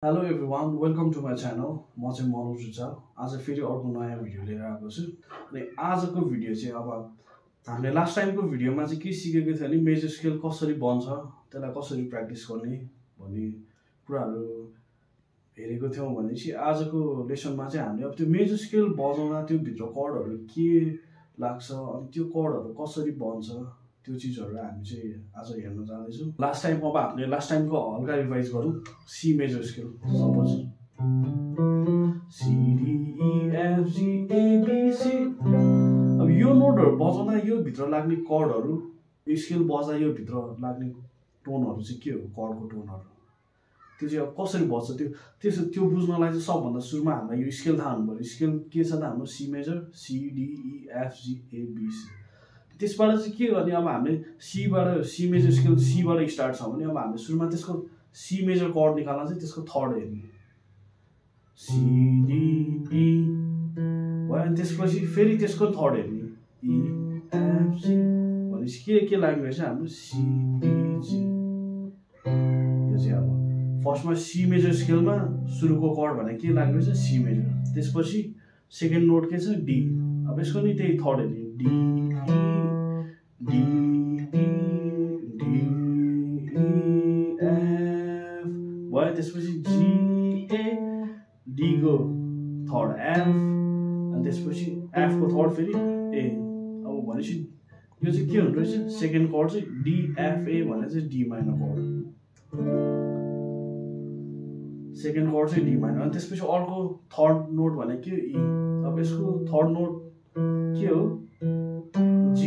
Hello everyone welcome to my channel म चाहिँ मनोज रिजाल आज फेरि अर्को नयाँ भिडियो लिएर आएको छु अनि आजको भिडियो चाहिँ अब हामीले लास्ट टाइमको भिडियोमा चाहिँ के सिकेको थियो भने मेजर स्केल कसरी बन्छ त्यसलाई कसरी प्र्याक्टिस गर्ने भन्ने कुराहरू हेरेको थियौँ भनेपछि आजको लेसनमा चाहिँ हामीले अब त्यो मेजर स्केल बजाउँदा त्यो भित्र कर्डहरू के लाग्छ अनि त्यो कर्डहरू कसरी बन्छ त्यो चिजहरू हामी चाहिँ आज हेर्न जाँदैछौँ। लास्ट टाइम अब हामीले लास्ट टाइमको हल्का रिभाइज गरौँ। C major scale suppose CDEFGABC अब यो नोटहरू बजाउँदा यो भित्र लाग्ने कर्डहरू यो स्केल बज्दा यो भित्र लाग्ने टोनहरू चाहिँ के हो कर्डको टोनहरू त्यो चाहिँ अब कसरी बज्छ त्यो बुझ्नलाई चाहिँ सबभन्दा सुरुमा हामीलाई यो स्केल थाहा हुनु पर्यो। स्केल के छ त हाम्रो सी मेजर CDEFGABC त्यसबाट चाहिँ के गर्ने अब हामीले सी मेजर स्केल सीबाट स्टार्ट छ भने अब हामीले सुरुमा त्यसको सी मेजर कर्ड निकाल्न चाहिँ त्यसको थर्ड हेर्ने CDE भयो अनि त्यसपछि फेरि त्यसको थर्ड हेर्ने EFG भनेपछि के लाग्ने रहेछ हाम्रो CEG यो चाहिँ अब फर्स्टमा सी मेजर स्केलमा सुरुको कर्ड भने के लाग्ने रहेछ सी मेजर त्यसपछि सेकेन्ड नोट के छ डी अब यसको नि त्यही थर्ड हेर्ने D D E D E F भयो त्यसपछि G A D को थर्ड F अनि त्यसपछि F को थर्ड फेरि A अब भनेपछि यो चाहिँ के हुँदो रहेछ सेकेन्ड कर्ड चाहिँ D F A भने चाहिँ D minor chord second chord चाहिँ D माइनर अनि त्यसपछि अर्को थर्ड नोट भने के E अब यसको थर्ड नोट के हो G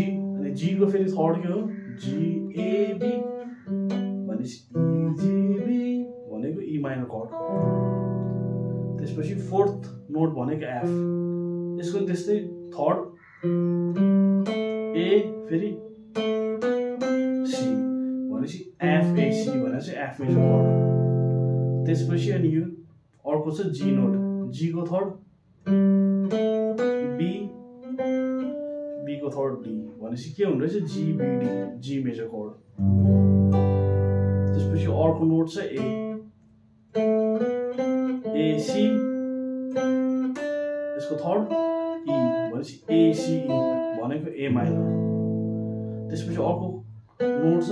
जी को फेरि थर्ड के हो GAB भनेपछि EGB भनेको E माइनर कर्ड त्यसपछि फोर्थ नोट भनेको F यसको त्यस्तै थर्ड A फेरि C भनेपछि FAC भनेपछि F मेजर कर्ड त्यसपछि अनि यो अर्को छ G नोट G को थर्ड B को थर्ड D भनेपछि के हुँदो रहेछ GBD G मेजर कर्ड त्यसपछि अर्को नोट छ A AC यसको थर्ड E भनेपछि ACE भनेको A माइनर त्यसपछि अर्को नोट छ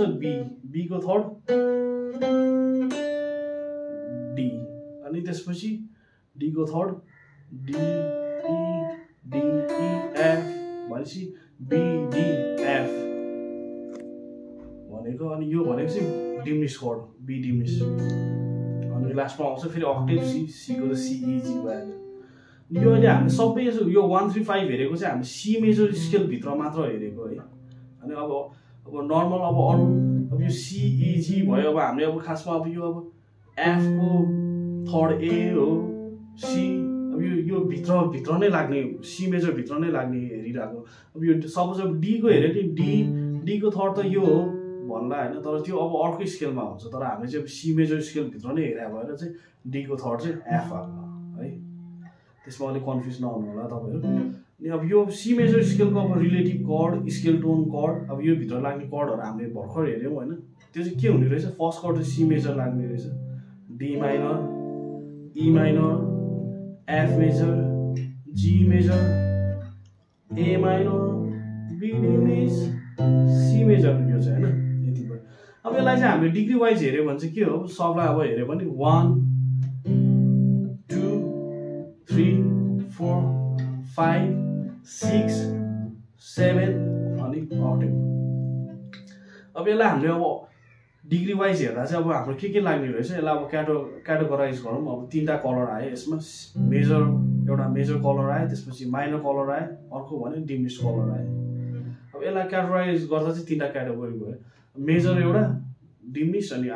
B को थर्ड D अनि त्यसपछि D को third D E D E F भनेपछि BDF भनेको अनि यो भनेको चाहिँ डिमिनिस कर्ड बी डिमिनिस अनि लास्टमा आउँछ फेरि अक्टेभ सी को त CEG भयो। यो अहिले हामीले सबै यो 1 3 5 हेरेको चाहिँ हामीले सी मेजर स्केल भित्र मात्र हेरेको है अनि अब नर्मल अब अरू अब यो CEG भयो अब हामीले अब खासमा अब यो अब F को थर्ड A हो C अब यो भित्र नै लाग्ने सी मेजर भित्र नै लाग्ने हेरिरहेको अब यो सपोज अब डी को हेऱ्यो नि डी को थर्ड त यो हो भन्ला होइन तर त्यो अब अर्कै स्केलमा हुन्छ तर हामीले चाहिँ सी मेजर स्केल भित्र नै हेरे भएर चाहिँ डी को थर्ड चाहिँ एफ हाल्नु है त्यसमा अलिक कन्फ्युज नहुनु होला तपाईँहरू। अनि अब यो सी मेजर स्केलको अब relative chord scale tone chord अब यो भित्र लाग्ने कर्डहरू हामीले भर्खर हेऱ्यौँ होइन त्यो चाहिँ के हुने रहेछ फर्स्ट कर्ड चाहिँ सी मेजर लाग्ने रहेछ D minor E minor F major G major A minor B diminished C major यो चाहिँ होइन यति भयो। अब यसलाई चाहिँ हामीले डिग्री वाइज हेऱ्यो भने चाहिँ के हो सबलाई अब हेऱ्यो भने 1 2 3 4 5 6 7 अनि अक्टेभ अब यसलाई हामीले अब डिग्री वाइज हेर्दा चाहिँ अब हाम्रो के लाग्ने रहेछ यसलाई अब क्याटेगोराइज गरौँ अब तीनटा कलर आयो यसमा मेजर एउटा मेजर कलर आयो त्यसपछि माइनर कलर आयो अर्को भने डिमिनिस कलर आयो। अब यसलाई क्याटेगोराइज गर्दा चाहिँ तीनटा क्याटेगोरी भयो मेजर एउटा डिमिनिस अनि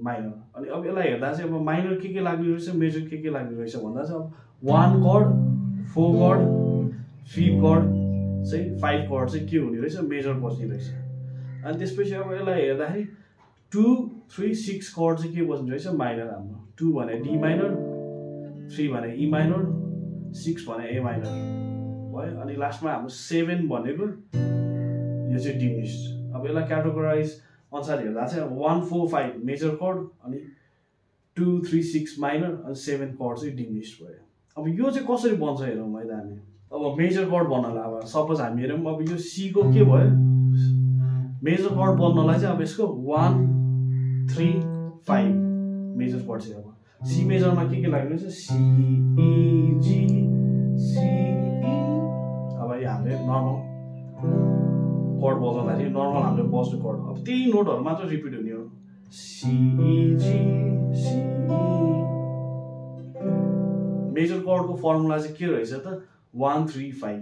माइनर अनि अब यसलाई हेर्दा चाहिँ अब माइनर के लाग्ने रहेछ मेजर के लाग्ने रहेछ भन्दा चाहिँ अब 1 कर्ड 4 कर्ड 5 कर्ड चाहिँ 5 कर्ड चाहिँ के हुने रहेछ मेजर बस्ने रहेछ अनि त्यसपछि अब यसलाई हेर्दाखेरि 2 3 6 कर्ड चाहिँ के बस्ने रहेछ माइनर हाम्रो 2 भने डी माइनर 3 भने ई माइनर 6 भने ए माइनर भयो अनि लास्टमा हाम्रो 7 भनेको यो चाहिँ डिमिनिस। अब यसलाई क्याटेगोराइज अनुसार हेर्दा चाहिँ 1 4 5 मेजर कर्ड अनि 2 3 6 माइनर अनि 7 कर्ड चाहिँ डिमिनिस्ड भयो। अब यो चाहिँ कसरी बन्छ हेरौँ है त हामी। अब मेजर कर्ड बन्नलाई अब सपोज हामी हेरौँ अब यो सी को के भयो मेजर कर्ड बन्नलाई चाहिँ अब यसको 1 3 5 मेजर कर्ड चाहिँ अब सी मेजरमा के लाग्नु छ सी ई जी सी ई। अब यो हामीले नर्मल कर्ड बजाउँदाखेरि नर्मल हामीले बज्ने कर्ड अब त्यही नोटहरु मात्र रिपिट हुने हो सी ई जी सी ई। मेजर कर्डको फर्मुला चाहिँ के रहेछ त 1 3 5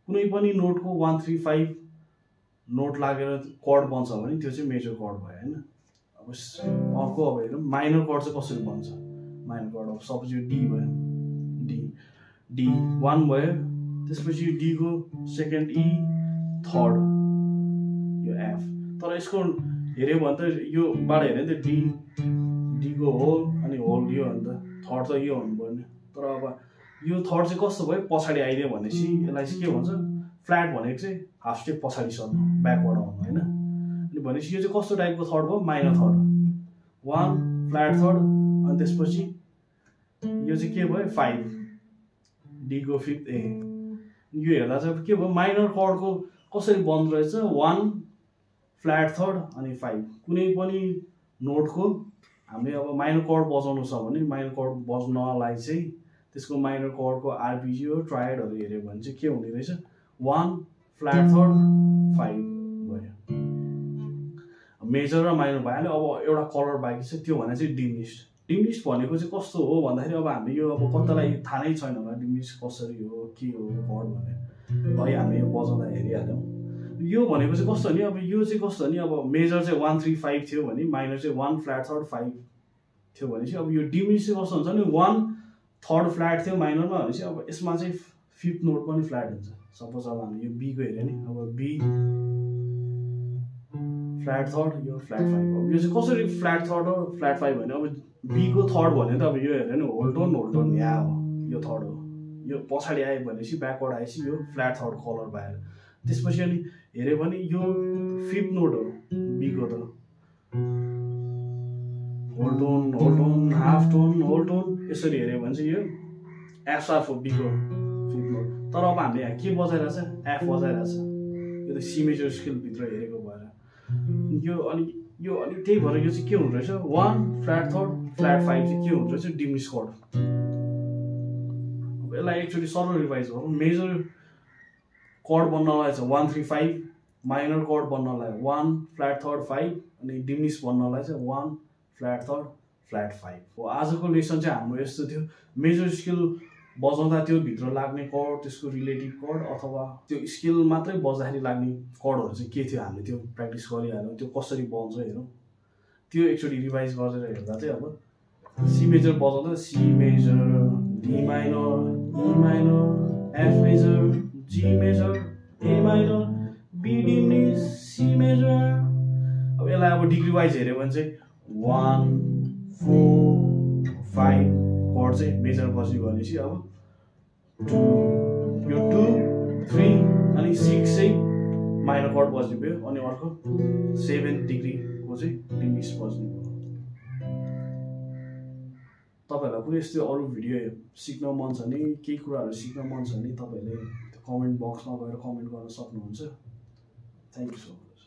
कुनै पनि नोटको 1 3 5 नोट लागेर कर्ड बन्छ भने त्यो चाहिँ मेजर कर्ड भयो हैन। अब अर्को अब हेरौँ माइनर कर्ड चाहिँ कसरी बन्छ। माइनर कर्ड अब सपोज यो डी भयो डी डी 1 भयो त्यसपछि यो डी को सेकेन्ड ई थर्ड यो एफ तर यसको हेर्यो भने त यो बाट हेर्यो नि त डी डी को होल अनि होल यो अनि त थर्ड त यो हुनुपर्ने तर अब यो थर्ड चाहिँ कस्तो भयो पछाडि आइदियो भनेपछि यसलाई चाहिँ के भन्छ फ्ल्याट भनेको चाहिँ हाफ स्टेप पछाडि सर्नु ब्याकवर्ड आउनु हैन। अनि भनेपछि यो चाहिँ कस्तो टाइपको थर्ड भयो माइनर थर्ड 1 फ्ल्याट थर्ड अनि त्यसपछि यो चाहिँ के भयो 5 डी को फिफ्थ ए। यो हेर्दा चाहिँ के भयो माइनर कर्डको कसरी बन्द रहेछ 1 फ्ल्याट थर्ड अनि 5 कुनै पनि नोटको हामीले अब माइनर कर्ड बजाउनु छ भने माइनर कर्ड बज्नलाई चाहिँ त्यसको माइनर कर्डको आरपीजी हो ट्रायडहरु हेर्यो भने चाहिँ के हुने रहेछ 1 फ्ल्याट थर्ड 5 भयो। मेजर र माइनर भइहाल्यो। अब एउटा कलर बाँकी छ त्यो भने चाहिँ डिमिनिस्ड। डिमिनिस्ड भनेको चाहिँ कस्तो हो भन्दाखेरि अब हामीले यो अब कतालाई थाहा नै छैन होला डिमिनिस्ड कसरी हो के हो कर्ड भने है हामीले यो बजाउँदा हेरिहाल्यौँ। यो भनेको चाहिँ कस्तो नि अब यो चाहिँ कस्तो नि अब मेजर चाहिँ 1 3 5 थियो भने माइनर चाहिँ 1 फ्ल्याट थर्ड 5 थियो भनेपछि अब यो डिमिनिस्ड चाहिँ कस्तो हुन्छ नि 1 थर्ड फ्ल्याट थियो माइनरमा भनेपछि अब यसमा चाहिँ फिफ्थ नोट पनि फ्ल्याट हुन्छ। सपोज अब हामी यो बी को हेर्यो नि अब बी फ्ल्याट थर्ड यो फ्ल्याट 5 अब यो चाहिँ कसरी फ्ल्याट थर्ड हो फ्ल्याट 5 भने अब बी को थर्ड भने त अब यो हेर्यो नि होल टोन यहाँ हो यो थर्ड हो यो पछाडि आयो भनेपछि ब्याकवर्ड आएपछि यो फ्ल्याट थर्ड कलर भएर त्यसपछि अनि हेर्यो भने यो फिफ्थ नोट हो बी को त whole tone half tone whole tone यसरी हेर्यो भने चाहिँ यो एफ शार्प हो बी को फिफ्थ नोट तर अब हामीले यहाँ के बजाइरहेछ एफ बजाइरहेछ यो त सी मेजर स्केल भित्र हेरेको भएर यो अनि त्यही भएर यो चाहिँ के हुँदो रहेछ 1 फ्ल्याट थर्ड फ्ल्याट 5 चाहिँ के हुँदो रहेछ डिमिनिस्ड कर्ड। अब यसलाई एक्चुअली सरल रिभाइज गरौँ मेजर कर्ड बन्नलाई चाहिँ 1 3 5 माइनर कर्ड बन्नलाई 1 फ्ल्याट थर्ड 5 अनि डिमिनिस्ड बन्नलाई चाहिँ 1 फ्ल्याट थर्ड फ्ल्याट 5 हो। आजको लेसन चाहिँ हाम्रो यस्तो थियो मेजर स्केल बजाउँदा त्यो भित्र लाग्ने कर्ड त्यसको रिलेटिभ कर्ड अथवा त्यो स्केल मात्रै बजाउँदाखेरि लाग्ने कर्डहरु चाहिँ के थियो हामीले त्यो प्र्याक्टिस गरिहाल्यौँ त्यो कसरी बन्छ हेरौँ त्यो एकचोटि रिभाइज गरेर हेर्दा चाहिँ अब सी मेजर बजाउँदा C major D minor E minor F major G major A minor B diminished C major. अब यसलाई अब डिग्री वाइज हेर्यो भने चाहिँ 1 4 5 कर्ड चाहिँ मेजर बज्यो भनेपछि अब 2 यो 2 3 अनि 6 चाहिँ माइनर कर्ड बज्ने भयो अनि अर्को 7 डिग्रीको चाहिँ डिमिनिस्ड बज्ने भयो। तपाईहरुलाई कुनै यस्तो अरु भिडियो सिक्न मन छ भने केही कुराहरु सिक्न मन छ भने तपाईहरुले कमेन्ट बक्समा गएर कमेन्ट गर्न सक्नुहुन्छ। Thank you so much.